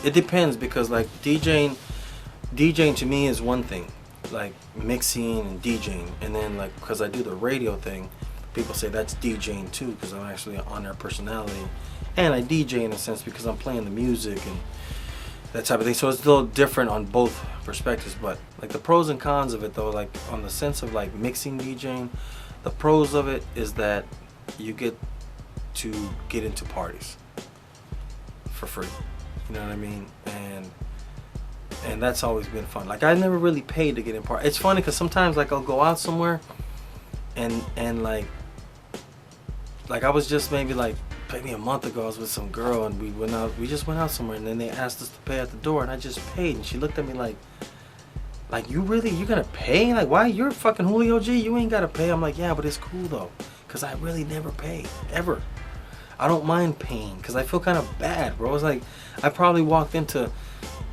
It depends because like DJing to me is one thing, like mixing and DJing, and then like because I do the radio thing, people say that's DJing too because I'm actually on their personality, and I DJ in a sense because I'm playing the music and that type of thing. So it's a little different on both perspectives, but like the pros and cons of it though, like on the sense of like mixing DJing, the pros of it is that you get to get into parties for free. You know what I mean? And that's always been fun. Like I never really paid to get in parties. It's funny because sometimes like I'll go out somewhere and like I was just maybe a month ago I was with some girl and we just went out somewhere and then they asked us to pay at the door and I just paid and she looked at me like you're gonna pay? Like why? You're fucking Julio G, you ain't gotta pay. I'm like, yeah, but it's cool though because I really never pay ever. I don't mind paying because I feel kind of bad, bro. It's like I probably walked into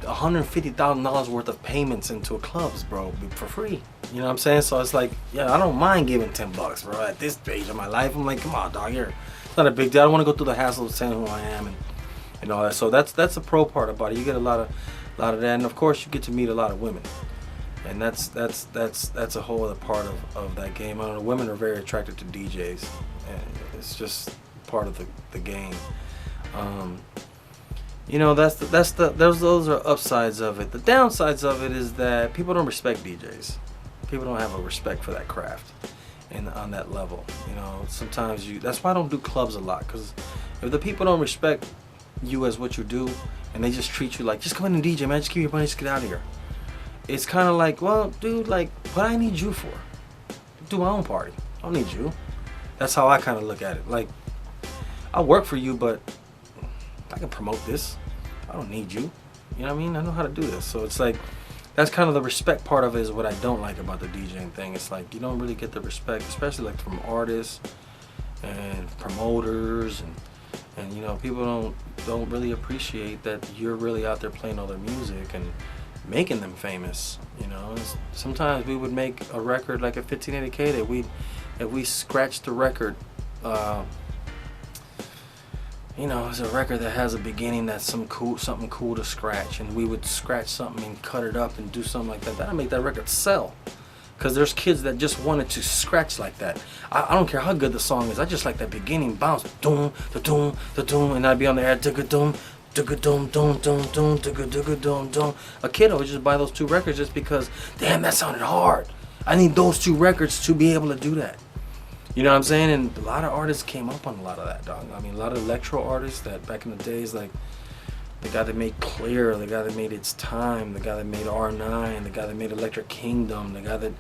$150,000 worth of payments into clubs, bro, for free. You know what I'm saying? So it's like, yeah, I don't mind giving $10, bro. At this stage of my life, I'm like, come on, dog, it's not a big deal. I don't want to go through the hassle of saying who I am and all that. So that's the pro part about it. You get a lot of that, and of course, you get to meet a lot of women, and that's a whole other part of that game. I don't know. Women are very attracted to DJs, and it's just part of the game. You know, those are upsides of it. The downsides of it is that people don't respect DJs. People don't have a respect for that craft and on that level. You know, sometimes that's why I don't do clubs a lot, because if the people don't respect you as what you do and they just treat you like, just come in and DJ, man, just give me your money, just get out of here. It's kind of like, well, dude, like, what I need you for? Do my own party. I don't need you. That's how I kind of look at it. Like, I'll work for you, but I can promote this. I don't need you. You know what I mean? I know how to do this. So it's like, that's kind of the respect part of it is what I don't like about the DJing thing. It's like, you don't really get the respect, especially like from artists and promoters and you know, people don't really appreciate that you're really out there playing all their music and making them famous. You know, sometimes we would make a record like a 1580K that if we scratched the record, you know, it's a record that has a beginning that's something cool to scratch, and we would scratch something and cut it up and do something like that. That'll make that record sell, because there's kids that just wanted to scratch like that. I don't care how good the song is. I just like that beginning bounce, doom, da doom, da doom, and I'd be on the air, digga doom, digga doom, doom, doom, doom, digga digga doom, doom. A kid would just buy those two records just because, damn, that sounded hard. I need those two records to be able to do that. You know what I'm saying? And a lot of artists came up on a lot of that, dog. I mean, a lot of electro artists that back in the days, like the guy that made Clear, the guy that made It's Time, the guy that made R9, the guy that made Electric Kingdom, the guy that,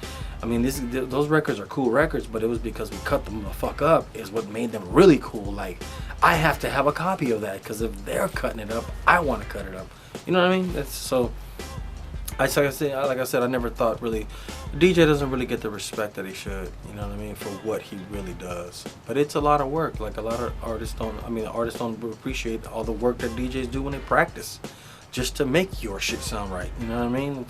I mean, those records are cool records, but it was because we cut them the fuck up is what made them really cool. Like, I have to have a copy of that, because if they're cutting it up, I want to cut it up. You know what I mean? That's so. Like I said, I never thought really, the DJ doesn't really get the respect that he should, you know what I mean, for what he really does. But it's a lot of work. Like a lot of artists don't appreciate all the work that DJs do when they practice, just to make your shit sound right, you know what I mean?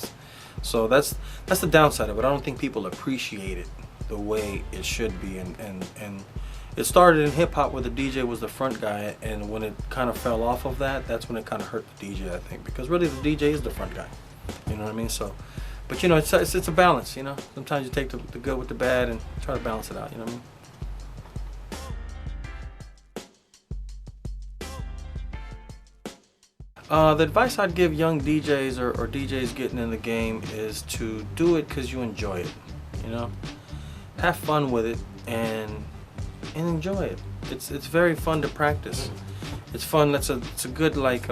So that's the downside of it. I don't think people appreciate it the way it should be, and it started in hip hop where the DJ was the front guy, and when it kind of fell off of that, that's when it kind of hurt the DJ, I think, because really the DJ is the front guy. You know what I mean? So, but you know, it's a balance. You know, sometimes you take the good with the bad and try to balance it out. You know what I mean? The advice I'd give young DJs or DJs getting in the game is to do it because you enjoy it. You know, have fun with it and enjoy it. It's very fun to practice. It's fun. It's a good like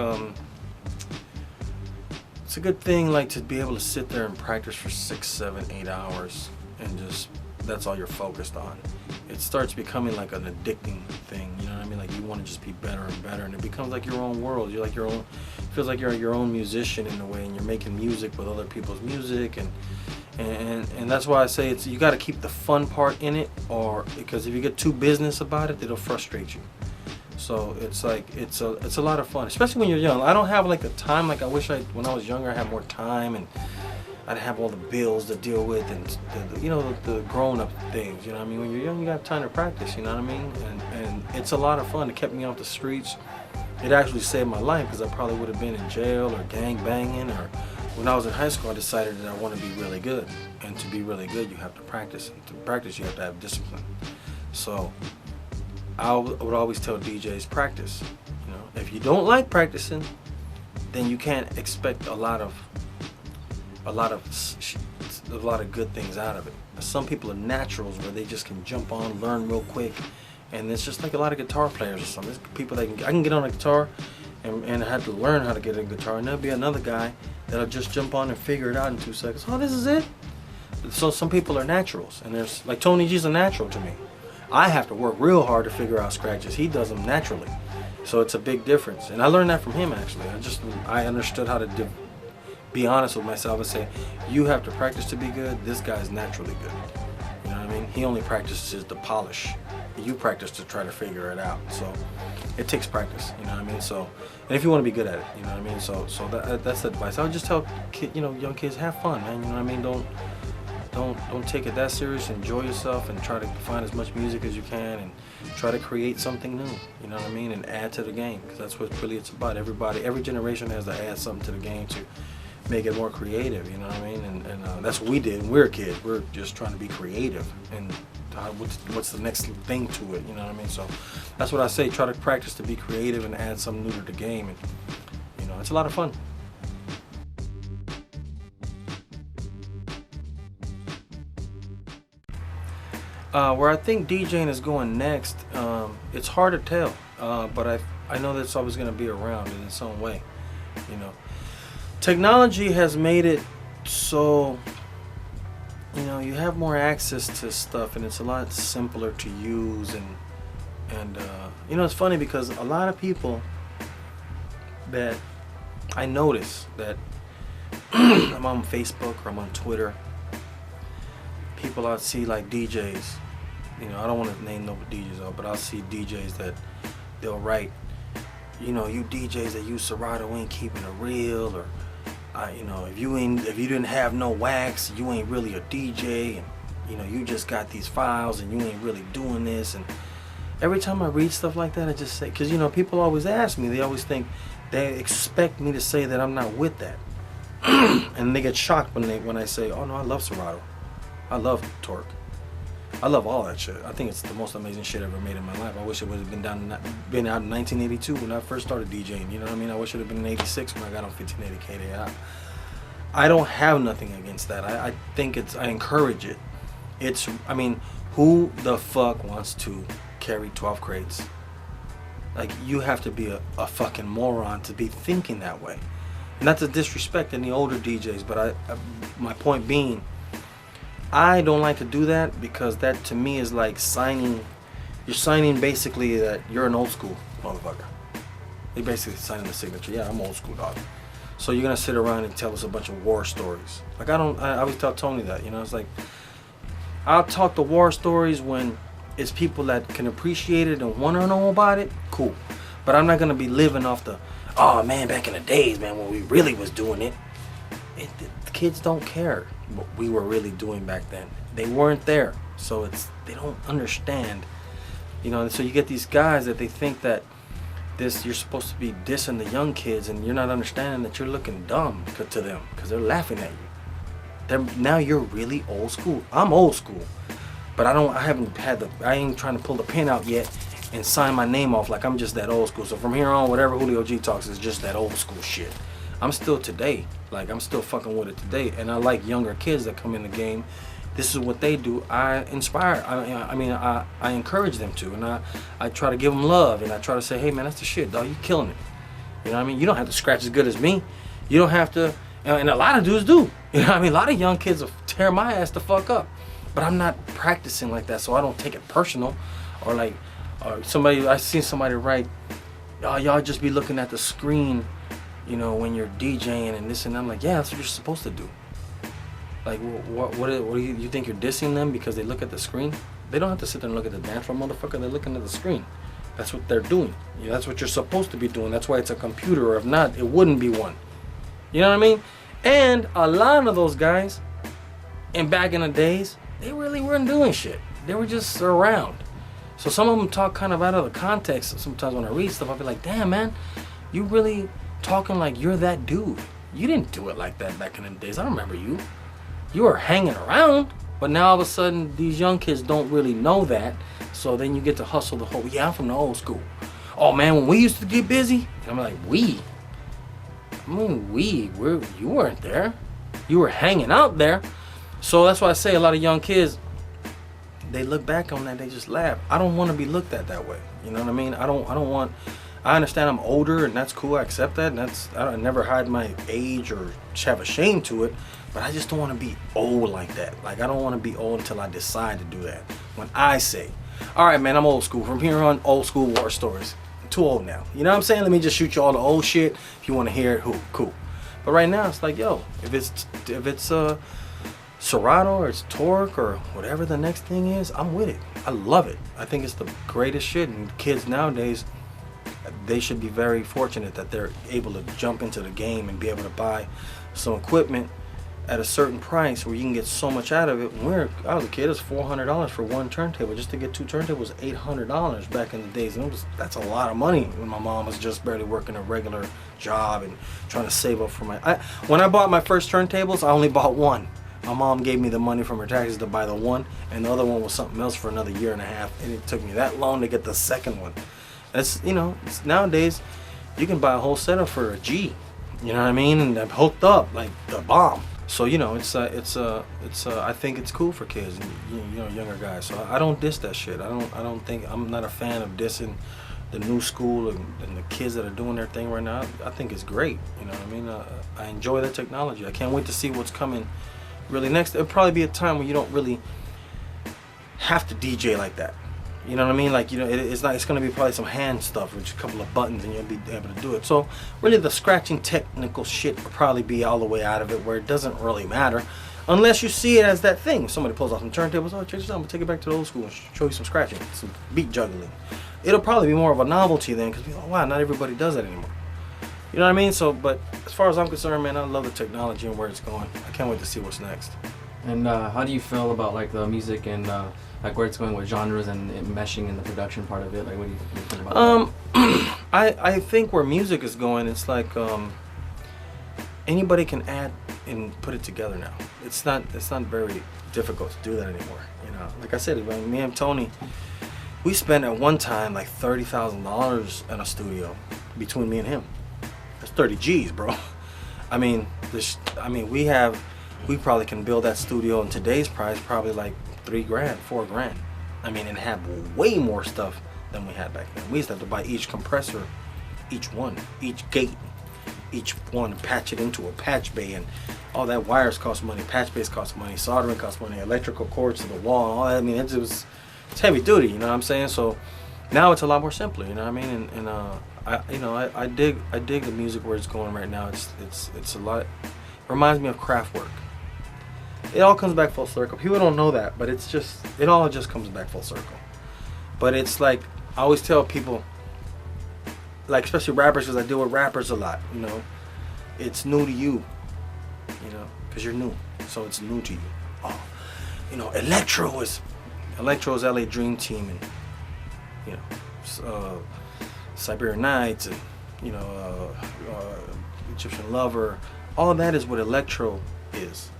it's a good thing, like, to be able to sit there and practice for 6, 7, 8 hours and just, that's all you're focused on. It starts becoming like an addicting thing, you know what I mean? Like, you want to just be better and better, and it becomes like your own world. You're like your own, feels like you're your own musician in a way, and you're making music with other people's music, and that's why I say you got to keep the fun part in it, or because if you get too business about it, it'll frustrate you. So it's like it's a lot of fun, especially when you're young. I don't have like the time, like I wish when I was younger I had more time and I'd have all the bills to deal with and you know, the grown-up things. You know what I mean? When you're young, you got time to practice. You know what I mean? And it's a lot of fun. It kept me off the streets, it actually saved my life, because I probably would have been in jail or gang banging. Or when I was in high school, I decided that I want to be really good. And to be really good, you have to practice. And to practice, you have to have discipline. So I would always tell DJs, practice. You know, if you don't like practicing, then you can't expect a lot of good things out of it. Some people are naturals, where they just can jump on, learn real quick, and it's just like a lot of guitar players or something. There's people that I can get on a guitar, and I had to learn how to get a guitar, and there'll be another guy that'll just jump on and figure it out in 2 seconds. Oh, this is it. So some people are naturals, and there's like Tony G's a natural to me. I have to work real hard to figure out scratches. He does them naturally, so it's a big difference. And I learned that from him, actually. I understood how to be honest with myself and say, you have to practice to be good. This guy's naturally good. You know what I mean? He only practices to polish. You practice to try to figure it out. So it takes practice. You know what I mean? So, and if you want to be good at it, you know what I mean? So that's the advice. I would just tell young kids, have fun, man. You know what I mean? Don't take it that serious. Enjoy yourself and try to find as much music as you can and try to create something new. You know what I mean? And add to the game, because that's what really it's about. Every generation has to add something to the game to make it more creative, you know what I mean? And that's what we did when we were kids. We're just trying to be creative and what's the next thing to it, you know what I mean? So that's what I say, try to practice to be creative and add something new to the game, and you know, it's a lot of fun. Where I think DJing is going next, it's hard to tell, but I know that it's always going to be around in some way, you know. Technology has made it so, you know, you have more access to stuff, and it's a lot simpler to use, and you know, it's funny because a lot of people that I notice that I'm on Facebook or I'm on Twitter, people I see like DJs, you know, I don't want to name no DJs, but I'll see DJs that they'll write, you know, you DJs that use Serato ain't keeping it real, or you know, if you didn't have no wax, you ain't really a DJ, and you know, you just got these files and you ain't really doing this. And every time I read stuff like that, I just say, because you know, people always ask me, they always think, they expect me to say that I'm not with that, and they get shocked when I say, oh no, I love Serato, I love Torque, I love all that shit. I think it's the most amazing shit ever made in my life. I wish it would have been out in 1982 when I first started DJing. You know what I mean? I wish it would have been in 86 when I got on 1580 KDI. I don't have nothing against that. I think I encourage it. I mean, who the fuck wants to carry 12 crates? Like, you have to be a fucking moron to be thinking that way. Not to disrespect any older DJs, but my point being, I don't like to do that, because that to me is like you're signing basically that you're an old school motherfucker. You're basically signing the signature. Yeah, I'm old school, dog. So you're gonna sit around and tell us a bunch of war stories. Like, I always tell Tony that, you know, it's like, I'll talk the war stories when it's people that can appreciate it and want to know about it, cool. But I'm not gonna be living off the, oh man, back in the days, man, when we really was doing it. The kids don't care what we were really doing back then. They weren't there, so they don't understand, you know. And so you get these guys that they think that you're supposed to be dissing the young kids, and you're not understanding that you're looking dumb to them, because they're laughing at you. Now you're really old school. I'm old school, but I ain't trying to pull the pen out yet and sign my name off like I'm just that old school. So from here on, whatever Julio G talks is just that old school shit. I'm still today, like I'm still fucking with it today, and I like younger kids that come in the game. This is what they do. I inspire. I encourage them to, and I try to give them love, and I try to say, hey man, that's the shit, dog. You killing it. You know what I mean? You don't have to scratch as good as me. You don't have to, and a lot of dudes do. You know what I mean? A lot of young kids will tear my ass the fuck up, but I'm not practicing like that, so I don't take it personal, or like, I seen somebody write, oh, y'all just be looking at the screen, you know, when you're DJing and this and that. I'm like, yeah, that's what you're supposed to do. Like, what do you think you're dissing them because they look at the screen? They don't have to sit there and look at the dance floor, motherfucker. They're looking at the screen. That's what they're doing. You know, that's what you're supposed to be doing. That's why it's a computer, or if not, it wouldn't be one. You know what I mean? And a lot of those guys, and back in the days, they really weren't doing shit. They were just around. So some of them talk kind of out of the context. Sometimes when I read stuff, I'll be like, damn, man, you really talking like you're that dude. You didn't do it like that back in the days. I remember you. You were hanging around, but now all of a sudden these young kids don't really know that. So then you get to hustle the whole, yeah, I'm from the old school. Oh man, when we used to get busy, and I'm like, you weren't there. You were hanging out there. So that's why I say a lot of young kids, they look back on that, they just laugh. I don't want to be looked at that way. You know what I mean? I understand I'm older and that's cool. I accept that. And I never hide my age or have a shame to it, but I just don't want to be old like that. Like I don't want to be old until I decide to do that. When I say, all right, man, I'm old school. From here on, old school war stories. I'm too old now. You know what I'm saying? Let me just shoot you all the old shit. If you want to hear it, cool. But right now it's like, yo, if it's Serato or it's Torque or whatever the next thing is, I'm with it. I love it. I think it's the greatest shit. And kids nowadays, they should be very fortunate that they're able to jump into the game and be able to buy some equipment at a certain price where you can get so much out of it. When I was a kid, it was $400 for one turntable. Just to get two turntables was $800 back in the days. And that's a lot of money when my mom was just barely working a regular job and trying to save up for when I bought my first turntables, I only bought one. My mom gave me the money from her taxes to buy the one, and the other one was something else for another year and a half, and it took me that long to get the second one. It's nowadays you can buy a whole setup for a G, you know what I mean, and they're hooked up like the bomb. So I think it's cool for kids and younger guys. So I don't diss that shit. I'm not a fan of dissing the new school and the kids that are doing their thing right now. I think it's great. You know what I mean? I enjoy the technology. I can't wait to see what's coming. Really next, it'll probably be a time when you don't really have to DJ like that. You know what I mean? Like, it's going to be probably some hand stuff with a couple of buttons and you'll be able to do it. So really the scratching technical shit will probably be all the way out of it where it doesn't really matter unless you see it as that thing. Somebody pulls off some turntables, oh, check this out, I'm going to take it back to the old school and show you some scratching, some beat juggling. It'll probably be more of a novelty then because, oh wow, not everybody does that anymore. You know what I mean? So, but as far as I'm concerned, man, I love the technology and where it's going. I can't wait to see what's next. And how do you feel about like the music and like where it's going with genres and it meshing in the production part of it? Like, what do you think about that? I think where music is going, it's like anybody can add and put it together now. It's not very difficult to do that anymore. Like I said, when me and Tony, we spent at one time like $30,000 in a studio between me and him. That's 30 G's, bro. I mean, we probably can build that studio in today's price probably like $3 grand, $4 grand. I mean, and have way more stuff than we had back then. We used to have to buy each compressor, each gate, each one, and patch it into a patch bay, and all that wires cost money, patch bays cost money, soldering cost money, electrical cords to the wall, and all that. I mean, it's heavy duty, you know what I'm saying? So now it's a lot more simpler, you know what I mean? And I dig the music where it's going right now. It's a lot. It reminds me of Kraftwerk. It all comes back full circle. People don't know that, but it all just comes back full circle. But it's like I always tell people, like especially rappers, because I deal with rappers a lot. It's new to you. Because you're new, so it's new to you. Oh, Electro is LA Dream Team, and Siberian Nights, and Egyptian Lover. All of that is what electro is.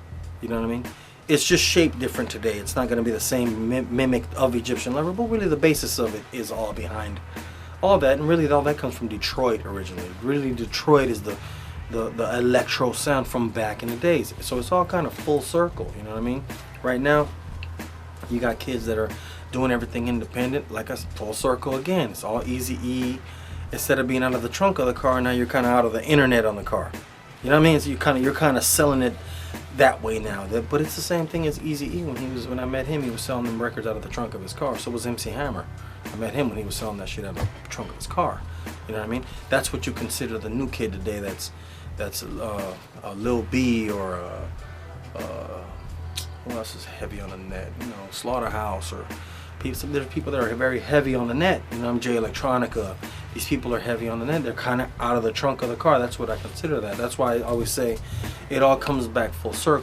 You know what I mean? It's just shaped different today. It's not going to be the same mimic of Egyptian Lover, but really the basis of it is all behind all that, and really all that comes from Detroit originally. Really, Detroit is the electro sound from back in the days. So it's all kind of full circle. You know what I mean? Right now, you got kids that are doing everything independent, like a full circle again. It's all Eazy-E. Instead of being out of the trunk of the car, now you're kind of out of the internet on the car. You know what I mean? So you're kind of selling it that way now. But it's the same thing as Eazy-E. When I met him, he was selling them records out of the trunk of his car. So was MC Hammer. I met him when he was selling that shit out of the trunk of his car. You know what I mean? That's what you consider the new kid today. That's a Lil B or who else is heavy on the net? Slaughterhouse, or there's people that are very heavy on the net. I'm Jay Electronica. These people are heavy on the net. They're kind of out of the trunk of the car. That's what I consider that. That's why I always say it all comes back full circle.